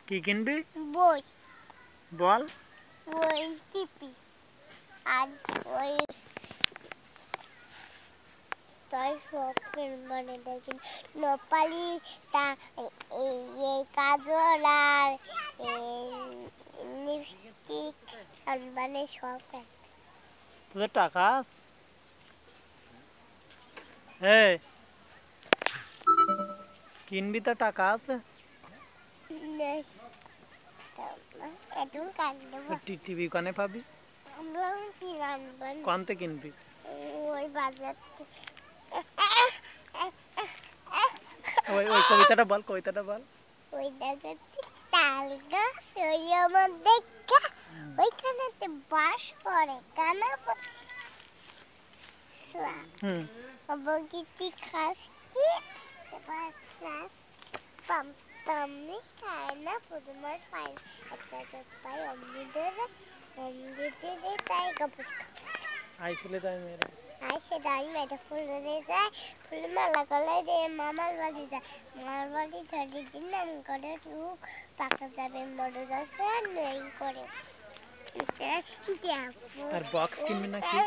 কি কিনবি? বই। বল। বই টিপি আর ওই তাই সব মানে দেখি নপালি তা এই কাজল আর লিপস্টিক আর মানে সব তোদের টাকা আছে? এই কিনবি তো টাকা আছে? নেই একদম কাজ দেবো টিভি কানে পাবি? আমরা কি রানবেন কানতে কিনবি? ওই বাজার ওই কবিতাটা বল, কবিতাটা বল। ওই জায়গাতে তাল গাছ ওই আমার দেখা ওইখানেতে বাস করে কানা বগিটি খাস কি ক্লাস পামতামনি খায় না পুরমার পাই একটা পাই অমৃতে তাই কাপড় আইছিলে তাই মেয়েরা আইসে দাঁড়ি মেয়েটা ফুল ধরে যায় ফুল মালা গলায় দিয়ে মামার বাড়ি যায় মামার বাড়ি ঝড়ি দিন নাম করে টুক পাকা যাবে বড় গাছে নেই করে আর বক্স কিনবি নাকি?